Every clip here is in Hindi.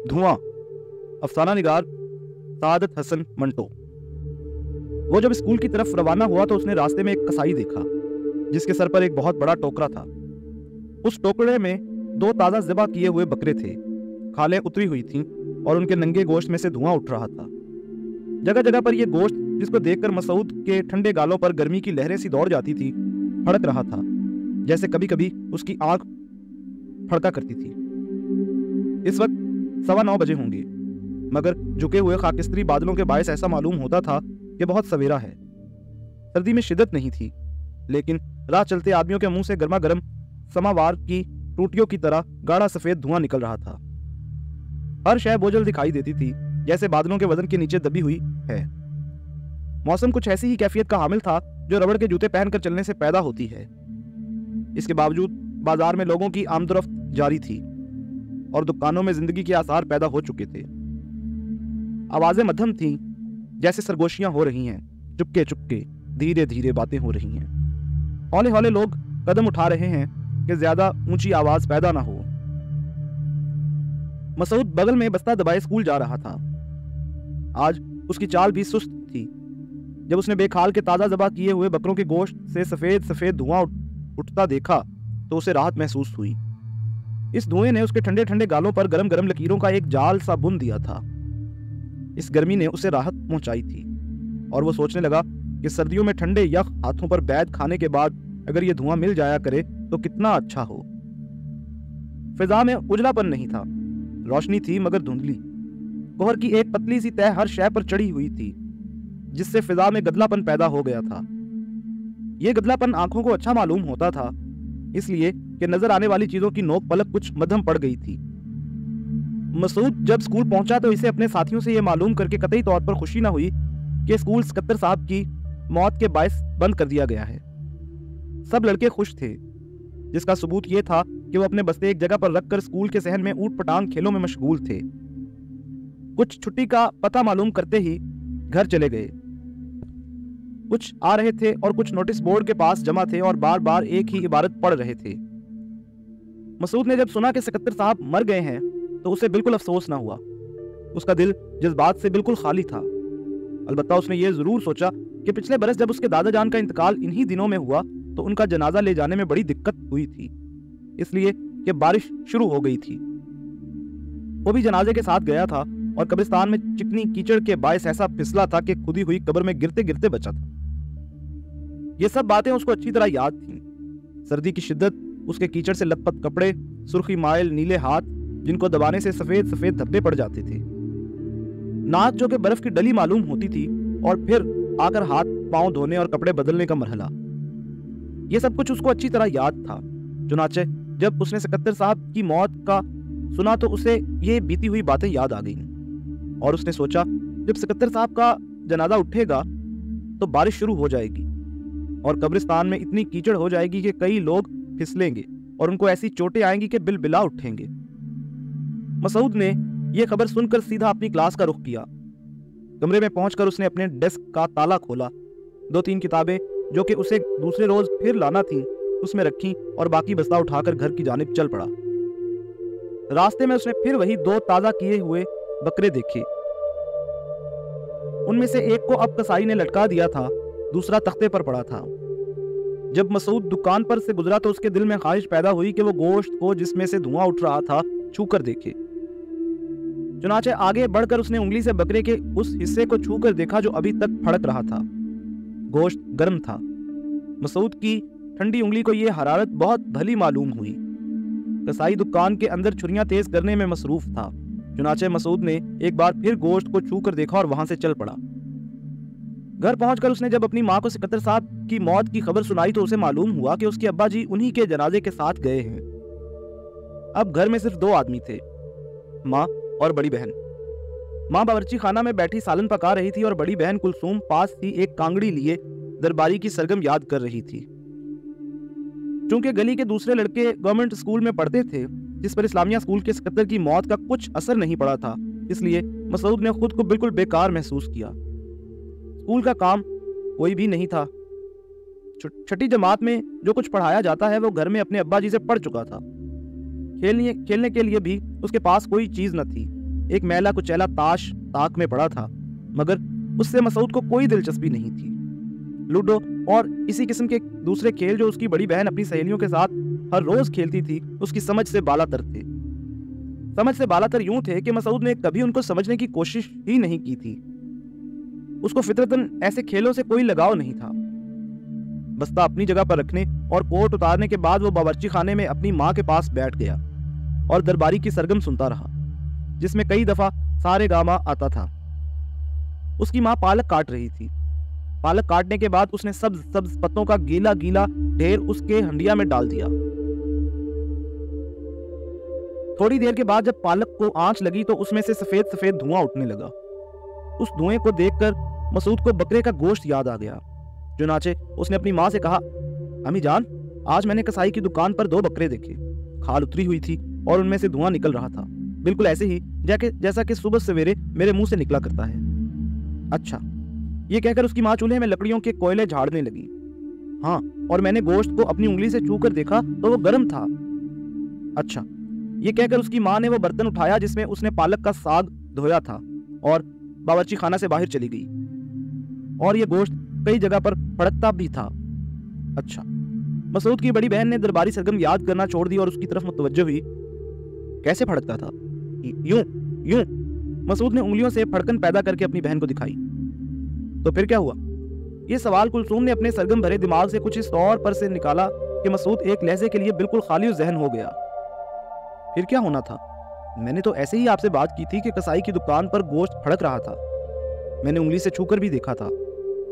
धुआं। अफसाना निगार सादत हसन मंटो। वो जब स्कूल की तरफ रवाना हुआ तो उसने रास्ते में एक कसाई देखा जिसके सर पर एक बहुत बड़ा टोकरा था। उस टोकरे में 2 ताज़ा ज़िबा किए हुए बकरे थे। खालें उतरी हुई थीं और उनके नंगे गोश्त में से धुआं उठ रहा था। जगह जगह पर यह गोश्त, जिसको देखकर मसूद के ठंडे गालों पर गर्मी की लहरें सी दौड़ जाती थी, फड़क रहा था, जैसे कभी कभी उसकी आंख फड़का करती थी। इस वक्त 9:15 बजे होंगे, मगर झुके हुए खाकिस्त्री बादलों के बायस ऐसा मालूम होता था कि बहुत सवेरा है। सर्दी में शिद्दत नहीं थी, लेकिन राह चलते आदमियों के मुंह से गर्मा गर्म समावार की टूटियों की तरह गाढ़ा सफेद धुआं निकल रहा था। हर शय बोझल दिखाई देती थी, जैसे बादलों के वजन के नीचे दबी हुई है। मौसम कुछ ऐसी ही कैफियत का हामिल था जो रबड़ के जूते पहनकर चलने से पैदा होती है। इसके बावजूद बाजार में लोगों की आमदोरफ्त जारी थी और दुकानों में जिंदगी के आसार पैदा हो चुके थे। आवाजें मध्यम थीं, जैसे सरगोशियां हो रही हैं, चुपके चुपके, धीरे धीरे बातें हो रही हैं। हौले हौले लोग कदम उठा रहे हैं कि ज्यादा ऊंची आवाज पैदा ना हो। मसूद बगल में बस्ता दबाए स्कूल जा रहा था। आज उसकी चाल भी सुस्त थी। जब उसने बेखाल के ताजा ज़बा किए हुए बकरों के गोश्त से सफेद सफेद धुआं उठता देखा तो उसे राहत महसूस हुई। इस धुएं ने उसके ठंडे ठंडे गालों पर गरम गरम लकीरों का एक जाल सा बुन दिया था। इस गर्मी ने उसे राहत पहुंचाई थी और वो सोचने लगा कि सर्दियों में ठंडे यख हाथों पर बैद खाने के बाद अगर ये धुआं मिल जाया करे तो कितना अच्छा हो। फिजा में उजलापन नहीं था, रोशनी थी मगर धुंधली। कोहर की एक पतली सी तह हर शय पर चढ़ी हुई थी, जिससे फिजा में गदलापन पैदा हो गया था। यह गदलापन आंखों को अच्छा मालूम होता था, इसलिए कि नजर आने वाली चीजों की नोक पलक कुछ मध्यम पड़ गई थी। मसूद जब स्कूल पहुंचा तो इसे अपने साथियों से यह मालूम करके कतई तौर पर खुशी न हुई कि स्कूल सकत्तर साहब की मौत के बायस बंद कर दिया गया है। सब लड़के खुश थे, जिसका सबूत यह था कि वो अपने बस्ते एक जगह पर रखकर स्कूल के सहन में ऊट पटांग खेलों में मशगूल थे। कुछ छुट्टी का पता मालूम करते ही घर चले गए। कुछ आ रहे थे और कुछ नोटिस बोर्ड के पास जमा थे और बार बार एक ही इबारत पढ़ रहे थे। मसूद ने जब सुना कि सकत्तर साहब मर गए हैं तो उसे बिल्कुल अफसोस ना हुआ। उसका दिल जज्बात से बिल्कुल खाली था। अलबत्ता उसने ये जरूर सोचा कि पिछले बरस जब उसके दादा जान का इंतकाल इन्हीं दिनों में हुआ तो उनका जनाजा ले जाने में बड़ी दिक्कत हुई थी, इसलिए कि बारिश शुरू हो गई थी। वो भी जनाजे के साथ गया था और कब्रिस्तान में चिकनी कीचड़ के बायस ऐसा फिसला था कि खुदी हुई कब्र में गिरते गिरते बचा था। ये सब बातें उसको अच्छी तरह याद थीं। सर्दी की शिद्दत, उसके कीचड़ से लथपथ कपड़े, सुर्खी माइल नीले हाथ जिनको दबाने से सफेद सफेद धब्बे पड़ जाते थे, नाक जो कि बर्फ की डली मालूम होती थी, और फिर आकर हाथ पांव धोने और कपड़े बदलने का मरहला। यह सब कुछ उसको अच्छी तरह याद था। चुनाचे जब उसने सकत्तर साहब की मौत का सुना तो उसे ये बीती हुई बातें याद आ गईं और उसने सोचा जब सकत्तर साहब का जनाजा उठेगा तो बारिश शुरू हो जाएगी और कब्रिस्तान में इतनी कीचड़ हो जाएगी कि कई लोग फिसलेंगे और उनको ऐसी चोटें आएंगी कि बिलबिला उठेंगे। मसूद ने यह खबर सुनकर सीधा अपनी क्लास का रुख किया। कमरे में पहुंचकर उसने अपने डेस्क का ताला खोला, 2-3 किताबें जो कि उसे दूसरे रोज फिर लाना थीं उसमें रखी और बाकी बस्ता उठाकर घर की जानिब चल पड़ा। रास्ते में उसने फिर वही 2 ताजा किए हुए बकरे देखे। उनमें से एक को अब कसाई ने लटका दिया था, दूसरा तख्ते पर पड़ा था। जब मसूद दुकान पर से गुजरा तो उसके दिल में ख्वाहिश पैदा हुई कि वो गोश्त को जिसमें से धुआं उठ रहा था छूकर देखे। चुनाचे आगे बढ़कर उसने उंगली से बकरे के उस हिस्से को छूकर देखा जो अभी तक फड़क रहा था। गोश्त गर्म था। मसूद की ठंडी उंगली को यह हरारत बहुत भली मालूम हुई। कसाई दुकान के अंदर छुरियां तेज करने में मसरूफ था। चुनाचे मसूद ने एक बार फिर गोश्त को छूकर देखा और वहां से चल पड़ा। घर पहुंचकर उसने जब अपनी मां को सकत्तर साहब की मौत की खबर सुनाई तो उसे मालूम हुआ कि उसके अब्बा जी उन्हीं के जनाजे के साथ गए हैं। अब घर में सिर्फ 2 आदमी थे, मां और बड़ी बहन। मां बावर्ची खाना में बैठी सालन पका रही थी और बड़ी बहन कुलसूम पास थी एक कांगड़ी लिए दरबारी की सरगम याद कर रही थी। चूंकि गली के दूसरे लड़के गवर्नमेंट स्कूल में पढ़ते थे जिस पर इस्लामिया स्कूल के सकत्तर की मौत का कुछ असर नहीं पड़ा था, इसलिए मसूद ने खुद को बिल्कुल बेकार महसूस किया। स्कूल का काम कोई भी नहीं था। छठी जमात में जो कुछ पढ़ाया जाता है वो घर में अपने अब्बा जी से पढ़ चुका था। खेलने के लिए भी उसके पास कोई चीज न थी। एक मैला कुचैला ताश ताक में पड़ा था, मगर उससे मसूद को कोई दिलचस्पी नहीं थी। लूडो और इसी किस्म के दूसरे खेल जो उसकी बड़ी बहन अपनी सहेलियों के साथ हर रोज खेलती थी, उसकी समझ से बालातर थे। समझ से बालातर यूं थे कि मसूद ने कभी उनको समझने की कोशिश ही नहीं की थी। उसको फितरतन ऐसे खेलों से कोई लगाव नहीं था। बस्ता अपनी जगह पर रखने और कोट उतारने के बाद वो बावर्ची खाने में अपनी माँ के पास बैठ गया और दरबारी की सरगम सुनता रहा, जिसमें कई दफा सारे गामा आता था। उसकी माँ पालक काट रही थी। पालक काटने के बाद उसने सब्ज सब्ज पत्तों का गीला गीला ढेर उसके हंडिया में डाल दिया। थोड़ी देर के बाद जब पालक को आंच लगी तो उसमें से सफेद सफेद धुआं उठने लगा। उस धुएं को देखकर मसूद को बकरे का गोश्त याद आ गया। चुनाचे उसने अपनी माँ से कहा, अम्मी जान, आज मैंने कसाई की दुकान पर 2 बकरे देखे। खाल उतरी हुई थी और उनमें से धुआं निकल रहा था, बिल्कुल ऐसे ही जैसा कि सुबह सवेरे मेरे मुंह से निकला करता है। अच्छा, ये कहकर उसकी माँ चूल्हे में लकड़ियों के कोयले झाड़ने लगी। हाँ, और मैंने गोश्त को अपनी उंगली से छू कर देखा तो वो गर्म था। अच्छा, ये कहकर उसकी माँ ने वो बर्तन उठाया जिसमें उसने पालक का साग धोया था और बावर्ची खाना से बाहर चली गई। और ये गोश्त कई जगह पर फड़कता भी था। अच्छा, मसूद की बड़ी बहन ने दरबारी सरगम याद करना छोड़ दी और उसकी तरफ मुतवज्जो हुई। कैसे फड़कता था? यूं यूं। मसूद ने उंगलियों से फड़कन पैदा करके अपनी बहन को दिखाई। तो फिर क्या हुआ? ये सवाल कुलसूम ने अपने सरगम भरे दिमाग से कुछ इस तौर पर से निकाला कि मसूद एक लहजे के लिए बिल्कुल खाली जहन हो गया। फिर क्या होना था? मैंने तो ऐसे ही आपसे बात की थी कि कसाई की दुकान पर गोश्त फड़क रहा था। मैंने उंगली से छूकर भी देखा था,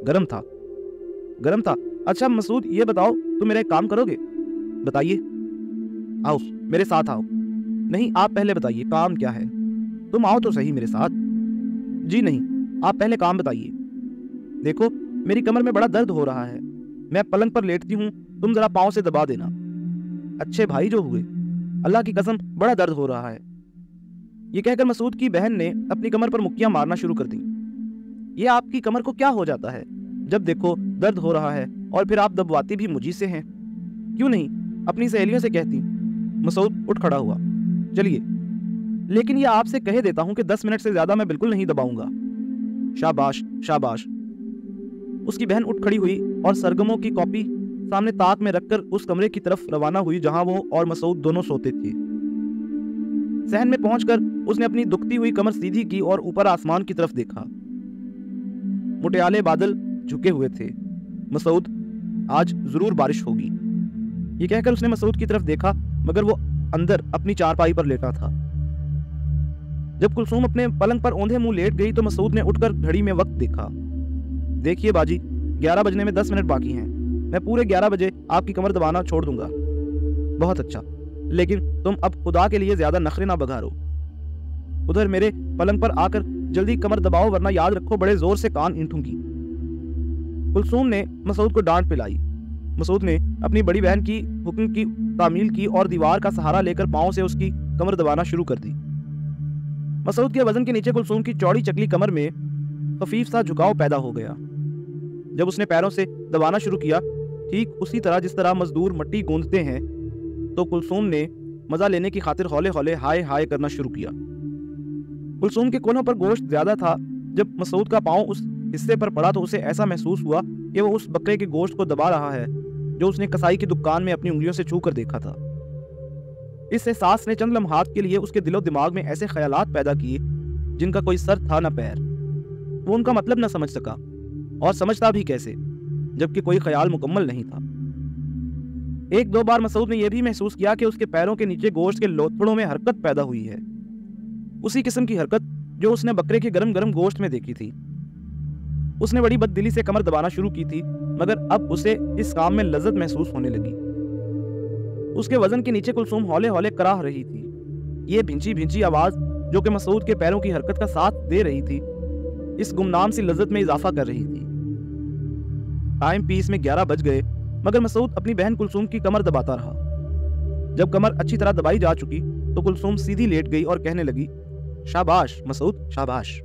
गरम था। गरम था? अच्छा मसूद, ये बताओ, तुम मेरा एक काम करोगे? बताइए। आओ मेरे साथ आओ। नहीं, आप पहले बताइए काम क्या है। तुम आओ तो सही मेरे साथ। जी नहीं, आप पहले काम बताइए। देखो, मेरी कमर में बड़ा दर्द हो रहा है। मैं पलंग पर लेटती हूँ, तुम जरा पाँव से दबा देना। अच्छे भाई जो हुए, अल्लाह की कसम बड़ा दर्द हो रहा है। ये कहकर मसूद की बहन ने अपनी कमर पर मुक्कियां मारना शुरू कर दी। ये आपकी कमर को क्या हो जाता है? जब देखो दर्द हो रहा है और फिर आप दबवाती भी मुझी से हैं। क्यों नहीं अपनी सहेलियों से कहती? मसूद उठ खड़ा हुआ। चलिए, लेकिन ये आपसे कह देता हूं कि 10 मिनट से ज्यादा मैं बिल्कुल नहीं दबाऊंगा। शाबाश शाबाश। उसकी बहन उठ खड़ी हुई और सरगमों की कॉपी सामने ताक में रखकर उस कमरे की तरफ रवाना हुई जहां वो और मसूद दोनों सोते थे। सहन में पहुंचकर उसने अपनी दुखती हुई कमर सीधी की और ऊपर आसमान की तरफ देखा। मुटियाले बादल झुके हुए थे। मसूद, आज जरूर बारिश होगी। ये कहकर उसने मसूद की तरफ देखा, मगर वो अंदर अपनी चारपाई पर लेटा था। जब कुलसूम अपने पलंग पर औंधे मुंह लेट गई तो मसूद ने उठकर घड़ी में वक्त देखा। देखिए बाजी, 11 बजने में 10 मिनट बाकी हैं। मैं पूरे 11 बजे आपकी कमर दबाना छोड़ दूंगा। बहुत अच्छा, लेकिन तुम अब खुदा के लिए ज्यादा नखरे ना बघारो। उधर मेरे पलंग पर आकर जल्दी कमर दबाओ, वरना याद रखो बड़े जोर से कान ईंठूंगी। कुलसूम ने मसूद को डांट पिलाई। मसूद ने अपनी बड़ी बहन की हुक्म की तामील की और दीवार का सहारा लेकर पांव से उसकी कमर दबाना शुरू कर दी। मसूद के वजन के नीचे कुलसूम की चौड़ी चकली कमर में खफीफ सा झुकाव पैदा हो गया। जब उसने पैरों से दबाना शुरू किया, ठीक उसी तरह जिस तरह मजदूर मट्टी गूंदते हैं, तो कुलसूम ने मजा लेने की खातिर हौले हौले हाय हाय करना शुरू किया। कुलसूम के कोनों पर गोश्त ज्यादा था। जब मसूद का पांव उस हिस्से पर पड़ा तो उसे ऐसा महसूस हुआ कि वो उस बकरे के गोश्त को दबा रहा है जो उसने कसाई की दुकान में अपनी उंगलियों से छू कर देखा था। इस एहसास ने चंद लम्हात के लिए उसके दिलो दिमाग में ऐसे ख्यालात पैदा किए जिनका कोई सर था न पैर। वो उनका मतलब न समझ सका, और समझता भी कैसे जबकि कोई ख्याल मुकम्मल नहीं था। 1-2 बार मसूद ने यह भी महसूस किया कि उसके पैरों के नीचे गोश्त के लोथड़ों में हरकत पैदा हुई है, उसी किस्म की हरकत जो उसने बकरे के गरम गरम गोश्त में देखी थी। उसने बड़ी बददिली से कमर दबाना शुरू की थी, मगर अब उसे इस काम में लज्जत महसूस होने लगी। उसके वजन के नीचे कुलसूम हौले हौले कराह रही थी। ये भिंची भिंची आवाज जो कि मसूद के पैरों की हरकत का साथ दे रही थी, इस गुमनाम सी लज्जत में इजाफा कर रही थी। टाइम पीस में 11 बज गए, मगर मसूद अपनी बहन कुलसूम की कमर दबाता रहा। जब कमर अच्छी तरह दबाई जा चुकी तो कुलसूम सीधी लेट गई और कहने लगी, शाबाश मसूद शाबाश,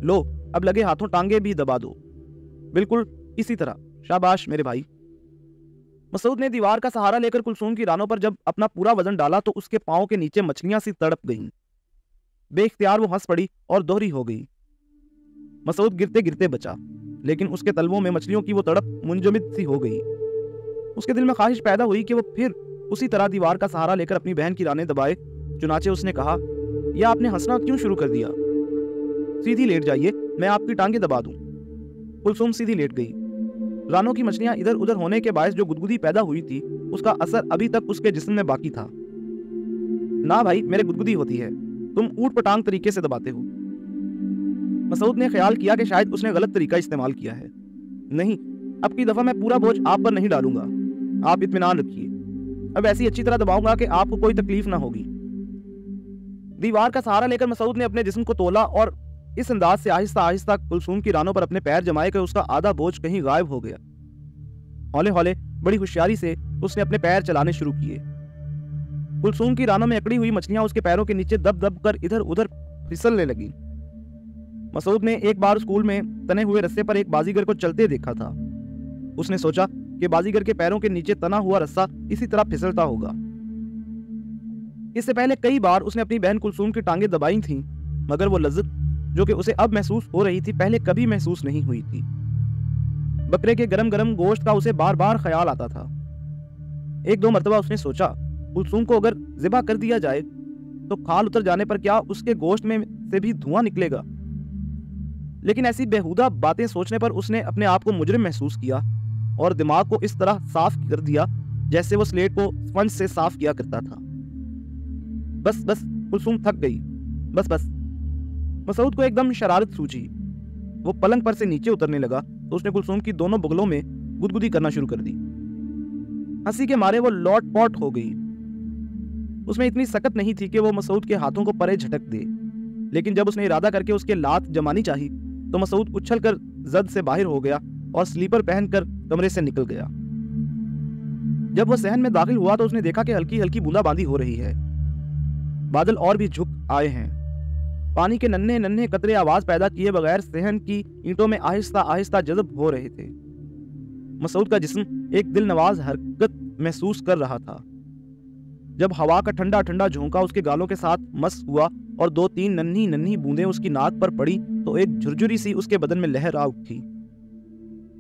लो अब लगे हाथों टांगे भी दबा दो, बिल्कुल इसी तरह, शाबाश मेरे भाई। मसूद ने दीवार का सहारा लेकर कुलसूम की रानों पर जब अपना पूरा वजन डाला तो उसके पांव के नीचे मछलियां सी तड़प गईं। बेख्तियार वो हंस पड़ी और दोहरी हो गई। मसूद गिरते गिरते बचा, लेकिन उसके तलवों में मछलियों की वो तड़प मुंजमद सी हो गई। उसके दिल में ख्वाहिश पैदा हुई कि वो फिर उसी तरह दीवार का सहारा लेकर अपनी बहन की रानें दबाए। चुनाचे उसने कहा, यह आपने हंसना क्यों शुरू कर दिया? सीधी लेट जाइए, मैं आपकी टांगे दबा दूं। कुलसुम सीधी लेट गई। रानों की मछलियां इधर उधर होने के बायस जो गुदगुदी पैदा हुई थी, उसका असर अभी तक उसके जिस्म में बाकी था। ना भाई, मेरे गुदगुदी होती है, तुम ऊट पटांग तरीके से दबाते हो। मसूद ने ख्याल किया कि शायद उसने गलत तरीका इस्तेमाल किया है। नहीं, अब की दफा मैं पूरा बोझ आप पर नहीं डालूंगा, आप इत्मीनान रखिए। अब ऐसी अच्छी तरह दबाऊंगा कि आपको कोई तकलीफ ना होगी। दीवार का सहारा लेकर मसूद ने अपने जिस्म को तोला और इस अंदाज से आहिस्ता आहिस्ता कुलसूम की रानों पर अपने पैर जमाए कि उसका आधा बोझ कहीं गायब हो गया। हौले हौले बड़ी होशियारी से उसने अपने पैर चलाने शुरू किए। कुलसूम की रानों में अकड़ी हुई मछलियां उसके पैरों के नीचे दब दब कर इधर उधर फिसलने लगी। मसूद ने एक बार स्कूल में तने हुए रस्से पर एक बाजीगर को चलते देखा था। उसने सोचा कि बाजीगर के पैरों के नीचे तना हुआ रस्सा इसी तरह फिसलता होगा। इससे पहले कई बार उसने अपनी बहन कुलसूम की टांगे दबाई थीं, मगर वो लज्जत जो कि उसे अब महसूस हो रही थी, पहले कभी महसूस नहीं हुई थी। बकरे के गरम गरम गोश्त का उसे बार बार ख्याल आता था। एक दो मरतबा उसने सोचा, कुलसूम को अगर ज़िबा कर दिया जाए तो खाल उतर जाने पर क्या उसके गोश्त में से भी धुआं निकलेगा? लेकिन ऐसी बेहुदा बातें सोचने पर उसने अपने आप को मुजरिम महसूस किया और दिमाग को इस तरह साफ कर दिया जैसे वो स्लेट को स्पंज से साफ किया करता था। बस बस, कुलसूम थक गई। बस बस। मसूद को एकदम शरारत सूझी। वो पलंग पर से नीचे उतरने लगा तो उसने कुलसूम की दोनों बगलों में गुदगुदी करना शुरू कर दी। हंसी के मारे वो लौट पौट हो गई। उसमें इतनी सकत नहीं थी कि वो मसूद के हाथों को परे झटक दे, लेकिन जब उसने इरादा करके उसके लात जमानी चाही तो मसूद उछलकर जद से बाहर हो गया और स्लीपर पहनकर कमरे से निकल गया। जब वह सहन में दाखिल हुआ तो उसने देखा कि हल्की हल्की बूंदाबांदी हो रही है। बादल और भी झुक आए हैं। पानी के नन्हे नन्हे कतरे आवाज पैदा किए बगैर सहन की ईंटों में आहिस्ता आहिस्ता जज़ब हो रहे थे। मसूद का जिस्म एक दिल नवाज हरकत महसूस कर रहा था। जब हवा का ठंडा ठंडा झोंका उसके गालों के साथ मस हुआ और दो तीन नन्ही नन्ही बूंदें उसकी नाक पर पड़ी तो एक झुरझुरी सी उसके बदन में लहर आ उठी।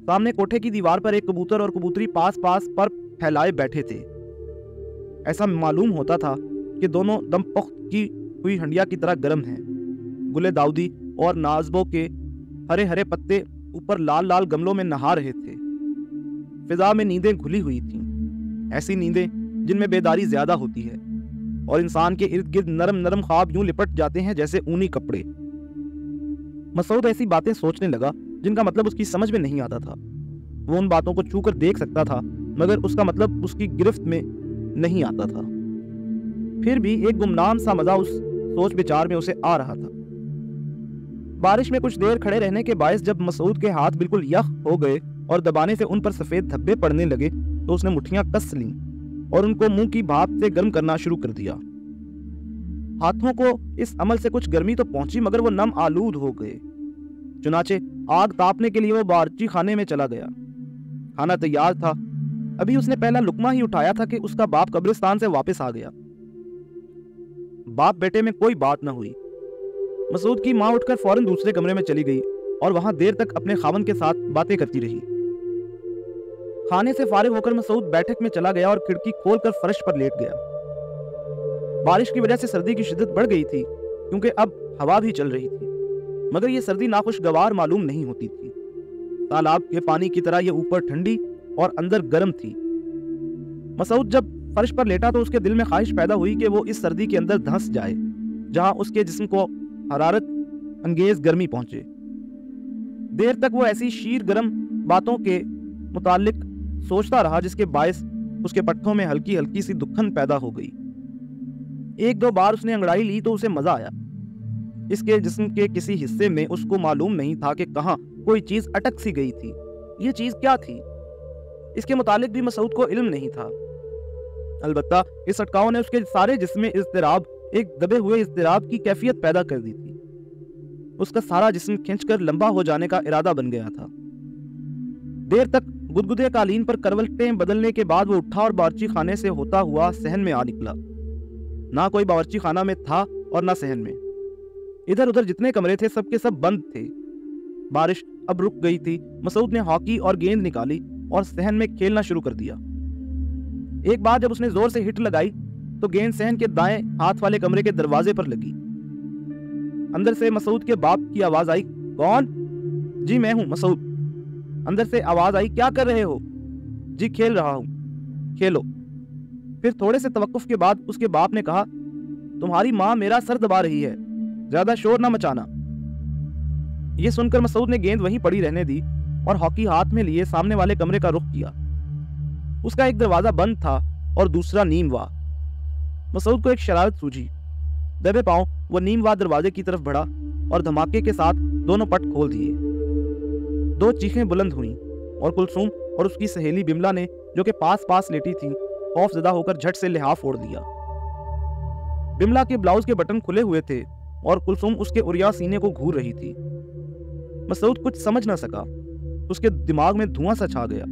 सामने कोठे की दीवार पर एक कबूतर और कबूतरी पास पास पर फैलाए बैठे थे। ऐसा मालूम होता था कि दोनों दम पुख्त की हुई हंडिया की तरह गर्म हैं। गुले दाऊदी और नाजबों के हरे हरे पत्ते ऊपर लाल लाल गमलों में नहा रहे थे। फिजा में नींदें घुली हुई थीं, ऐसी नींदें जिनमें बेदारी ज्यादा होती है और इंसान के इर्द गिर्द नरम नरम ख्वाब यूं लिपट जाते हैं जैसे ऊनी कपड़े। मसूद ऐसी बातें सोचने लगा जिनका मतलब उसकी समझ में नहीं आता था। वो उन बातों को छू कर देख सकता था, मगर उसका मतलब उसकी गिरफ्त में नहीं आता था। फिर भी एक गुमनाम सा मजा उस सोच विचार में उसे आ रहा था। बारिश में कुछ देर खड़े रहने के बायस जब मसूद के हाथ बिल्कुल यख हो गए और दबाने से उन पर सफेद धब्बे पड़ने लगे तो उसने मुट्ठियां कस लीं और उनको मुंह की भाप से गर्म करना शुरू कर दिया। हाथों को इस अमल से कुछ गर्मी तो पहुंची, मगर वो नम आलूद हो गए। चुनाचे आग तापने के लिए वो बावर्ची खाने में चला गया। खाना तैयार था। अभी उसने पहला लुकमा ही उठाया था कि उसका बाप कब्रिस्तान से वापस आ गया। बाप बेटे में कोई बात न हुई। मसूद की मां उठकर फौरन दूसरे कमरे में चली गई और वहां देर तक अपने खावन के साथ बातें करती रही। खाने से फारिग होकर मसूद बैठक में चला गया और खिड़की खोलकर फर्श पर लेट गया। बारिश की वजह से सर्दी की शिद्दत बढ़ गई थी, क्योंकि अब हवा भी चल रही थी, मगर यह सर्दी नाखुशगवार मालूम नहीं होती थी। तालाब के पानी की तरह यह ऊपर ठंडी और अंदर गर्म थी। मसूद जब फर्श पर लेटा तो उसके दिल में ख्वाहिश पैदा हुई कि वो इस सर्दी के अंदर धंस जाए, जहां उसके जिस्म को हरारत अंगेज गर्मी पहुंचे। देर तक वो ऐसी शीर गर्म बातों के मुतालिक सोचता रहा जिसके बायस उसके पट्टों में हल्की हल्की सी दुखन पैदा हो गई। एक दो बार उसने अंगड़ाई ली तो उसे मजा आया। इसके जिस्म के किसी हिस्से में उसको मालूम नहीं था कि कहां कोई चीज अटक सी गई थी। ये चीज क्या थी, इसके मुतालिक भी मसूद को इल्म नहीं था। अलबत्ता इस अटकाव ने उसके सारे जिस्म में इज़्तिराब, एक दबे हुए इज़्तिराब की कैफियत पैदा कर दी थी। उसका सारा जिस्म खिंचकर लंबा हो जाने का इरादा बन गया था। देर तक गुदगुदे कालीन पर करवटें बदलने के बाद वो उठा और बावर्ची खाने से होता हुआ सहन में आ निकला। ना कोई बावर्ची खाना में था और ना सहन में। इधर उधर जितने कमरे थे सबके सब बंद थे। बारिश अब रुक गई थी। मसूद ने हॉकी और गेंद निकाली और सहन में खेलना शुरू कर दिया। एक बार जब उसने जोर से हिट लगाई तो गेंद सहन के दाएं हाथ वाले कमरे के दरवाजे पर लगी। अंदर से मसूद के बाप की आवाज आई, कौन? जी मैं हूं मसूद। अंदर से आवाज आई, क्या कर रहे हो? जी खेल रहा हूं। खेलो। फिर थोड़े से तवक्कुफ के बाद उसके बाप ने कहा, तुम्हारी माँ मेरा सर दबा रही है, ज्यादा शोर ना मचाना। यह सुनकर मसूद ने गेंद वहीं पड़ी रहने दी और हॉकी हाथ में लिए सामने वाले कमरे का रुख किया। उसका एक दरवाजा बंद था और दूसरा नीमवा। मसूद को एक शरारत सूझी। दबे पांव वो नीमवा दरवाजे की तरफ बढ़ा और धमाके के साथ दोनों पट खोल दिए। दो चीखें बुलंद हुईं और कुलसूम और उसकी सहेली बिमला ने, जो कि पास पास लेटी थी, खौफजदा होकर झट से लिहाफ ओढ़ लिया। बिमला के ब्लाउज के बटन खुले हुए थे और कुलसूम उसके उरिया सीने को घूर रही थी। मसूद कुछ समझ न सका। उसके दिमाग में धुआं सा छा गया।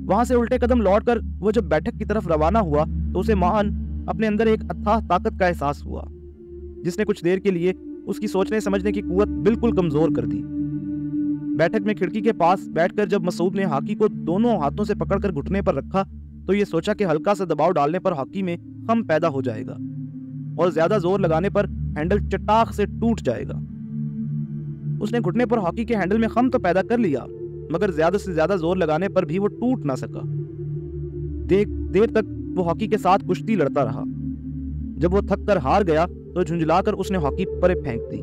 वहां से उल्टे कदम लौटकर वो जब बैठक की तरफ रवाना हुआ तो उसे महान अपने अंदर एक अथाह ताकत का एहसास हुआ, जिसने कुछ देर के लिए उसकी सोचने समझने की कुव्वत बिल्कुल कमजोर कर दी। बैठक में खिड़की के पास बैठकर जब मसूद ने हॉकी को दोनों हाथों से पकड़कर घुटने पर रखा तो ये सोचा कि हल्का सा दबाव डालने पर हॉकी में खम पैदा हो जाएगा और ज्यादा जोर लगाने पर हैंडल चटाक से टूट जाएगा। उसने घुटने पर हॉकी के हैंडल में खम तो पैदा कर लिया, मगर ज्यादा से ज्यादा जोर लगाने पर भी वो टूट ना सका। देर तक वो हॉकी के साथ कुश्ती लड़ता रहा। जब वो थक कर हार गया तो झुंझलाकर उसने हॉकी परे फेंक दी।